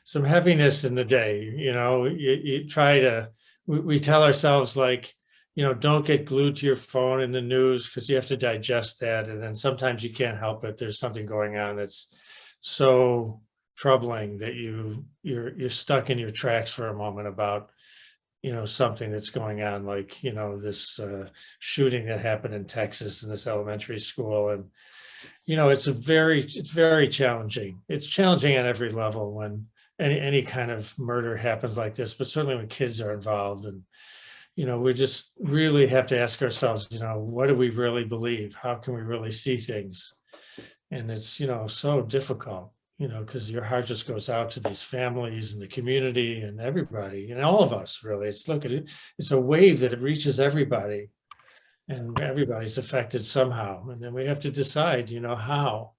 some heaviness in the day. You try to, we tell ourselves like, don't get glued to your phone and the news because you have to digest that. And then sometimes you can't help it. There's something going on that's so troubling that you're stuck in your tracks for a moment about, something that's going on, like, this shooting that happened in Texas in this elementary school. And, it's very challenging. It's challenging on every level when any kind of murder happens like this, but certainly when kids are involved. And, we just really have to ask ourselves, what do we really believe? How can we really see things? And it's, so difficult, because your heart just goes out to these families and the community and everybody and all of us, really. Look at it. It's a wave that it reaches everybody, and everybody's affected somehow. And then we have to decide, how,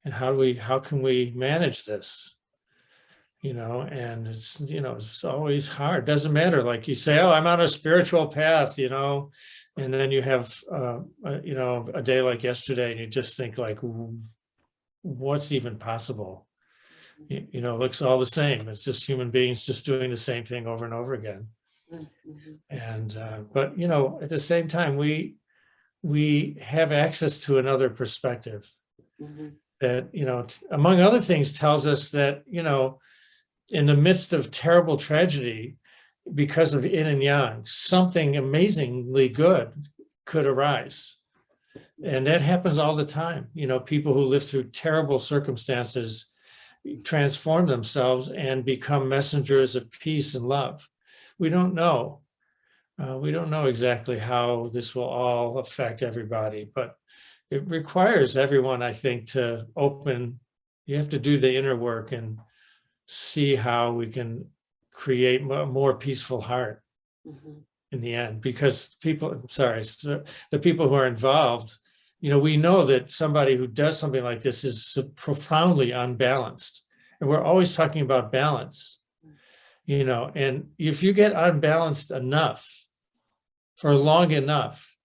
and how can we manage this? And it's always hard. Doesn't matter. Like you say, oh, I'm on a spiritual path, and then you have, a day like yesterday and you just think like, what's even possible? It looks all the same. It's just human beings just doing the same thing over and over again. Mm-hmm. And, but, at the same time, we have access to another perspective Mm-hmm. that, among other things, tells us that, in the midst of terrible tragedy, because of yin and yang, something amazingly good could arise. And that happens all the time. People who live through terrible circumstances transform themselves and become messengers of peace and love. We don't know. We don't know exactly how this will all affect everybody, but it requires everyone, I think, to open. You have to do the inner work and see how we can create a more peaceful heart in the end, because the people who are involved, we know that somebody who does something like this is profoundly unbalanced, and we're always talking about balance, and if you get unbalanced enough for long enough,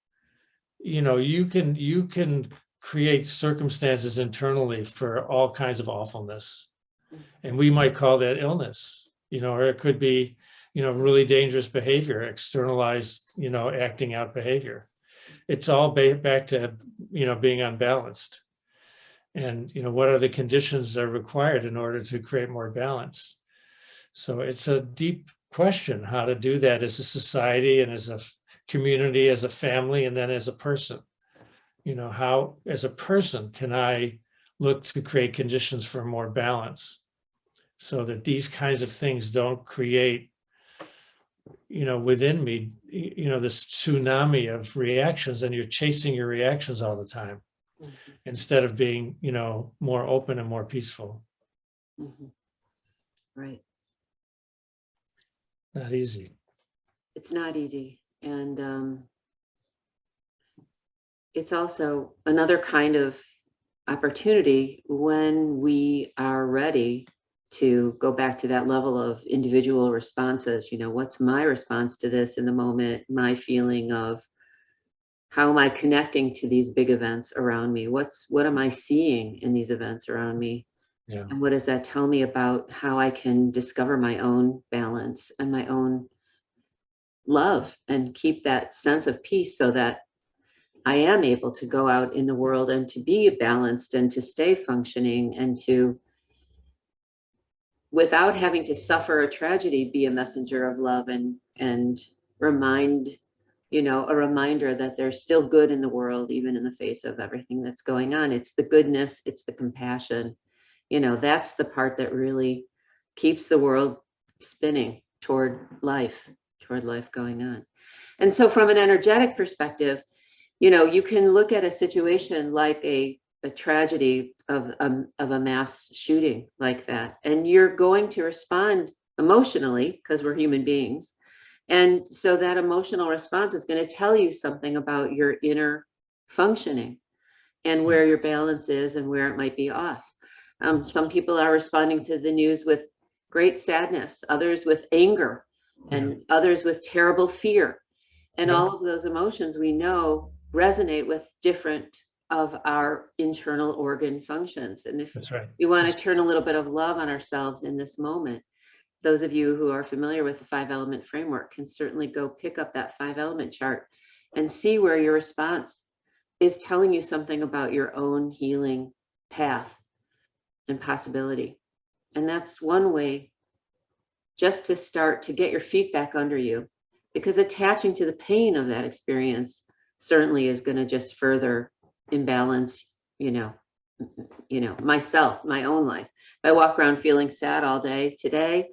you can create circumstances internally for all kinds of awfulness. And we might call that illness, or it could be, really dangerous behavior, externalized, acting out behavior. It's all back to, being unbalanced. And, what are the conditions that are required in order to create more balance? So it's a deep question how to do that as a society and as a community, as a family, and then as a person. How, as a person, can I look to create conditions for more balance, so that these kinds of things don't create, within me, this tsunami of reactions, and you're chasing your reactions all the time instead of being, more open and more peaceful. Mm-hmm. Right. Not easy. It's not easy. And it's also another kind of opportunity when we are ready to go back to that level of individual responses. What's my response to this in the moment? My feeling of how am I connecting to these big events around me? What am I seeing in these events around me? Yeah. And what does that tell me about how I can discover my own balance and my own love and keep that sense of peace, so that I am able to go out in the world and to be balanced and to stay functioning and to, without having to suffer a tragedy, be a messenger of love and remind, a reminder that there's still good in the world, even in the face of everything that's going on. It's the goodness, it's the compassion, that's the part that really keeps the world spinning toward life going on. And so from an energetic perspective, you can look at a situation like a tragedy of a mass shooting like that, and you're going to respond emotionally because we're human beings. And so that emotional response is going to tell you something about your inner functioning and where your balance is and where it might be off. Some people are responding to the news with great sadness, others with anger, and others with terrible fear. And all of those emotions we know resonate with different of our internal organ functions. And if That's right. you want to turn a little bit of love on ourselves in this moment, those of you who are familiar with the 5-element framework can certainly go pick up that 5-element chart and see where your response is telling you something about your own healing path and possibility. And that's one way just to start to get your feet back under you, because attaching to the pain of that experience certainly is going to just further imbalance, myself, my own life. If I walk around feeling sad all day today,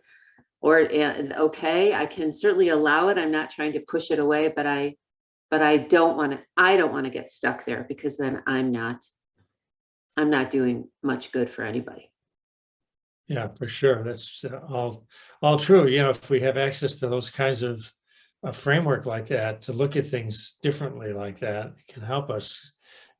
or okay, I can certainly allow it. I'm not trying to push it away, but I don't want to get stuck there, because then I'm not doing much good for anybody. Yeah, for sure. That's all true. If we have access to those kinds of a framework like that, to look at things differently like that, it can help us,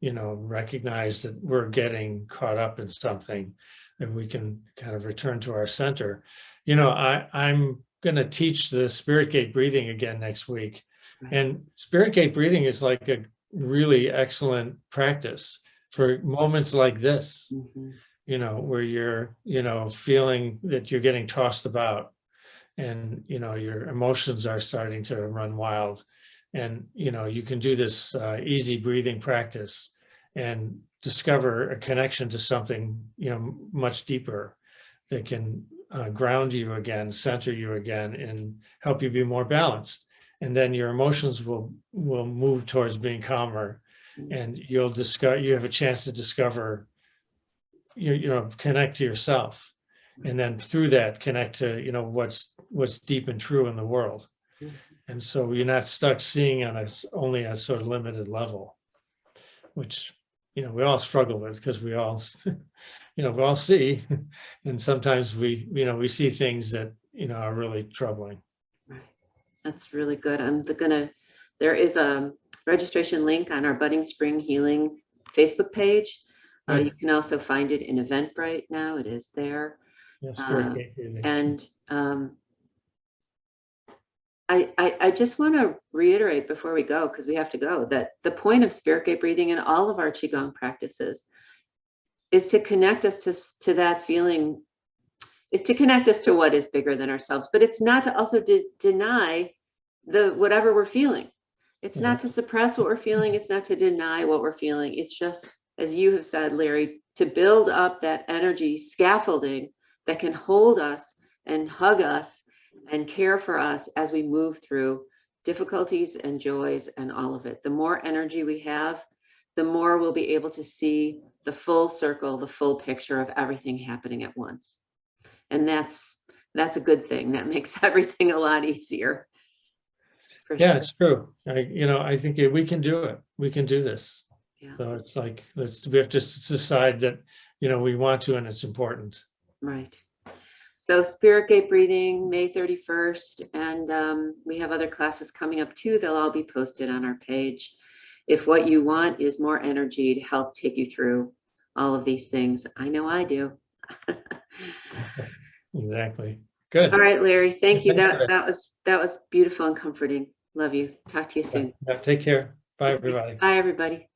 recognize that we're getting caught up in something, and we can kind of return to our center. I'm going to teach the Spirit Gate breathing again next week. Right. And Spirit Gate breathing is like a really excellent practice for moments like this. Mm-hmm. Where you're, feeling that you're getting tossed about, and, your emotions are starting to run wild. And, you can do this easy breathing practice and discover a connection to something, much deeper, that can ground you again, center you again, and help you be more balanced. And then your emotions will move towards being calmer, and you have a chance to discover, connect to yourself, and then through that connect to what's deep and true in the world. And so you're not stuck seeing on only a sort of limited level, which we all struggle with, because we all we all see, and sometimes we see things that are really troubling. Right. That's really good. There is a registration link on our Budding Spring Healing Facebook page. You can also find it in Eventbrite now. It is there. Yeah, Spirit Gate breathing. And I just want to reiterate before we go, because we have to go, that the point of Spirit Gate breathing and all of our Qigong practices is to connect us to that feeling, is to connect us to what is bigger than ourselves. But it's not to also deny whatever we're feeling. It's not to suppress what we're feeling. It's not to deny what we're feeling. It's just, as you have said, Larry, to build up that energy scaffolding that can hold us and hug us and care for us as we move through difficulties and joys and all of it. The more energy we have, the more we'll be able to see the full circle, the full picture of everything happening at once. And that's a good thing. That makes everything a lot easier. Yeah, it's true. I think we can do it. We can do this. Yeah. So it's like, we have to decide that, we want to, and it's important. Right. So Spirit Gate breathing, May 31st. And we have other classes coming up too. They'll all be posted on our page. If what you want is more energy to help take you through all of these things, I know I do. Exactly. Good. All right, Larry. Thank you. That was beautiful and comforting. Love you. Talk to you soon. Take care. Bye, everybody. Bye, everybody.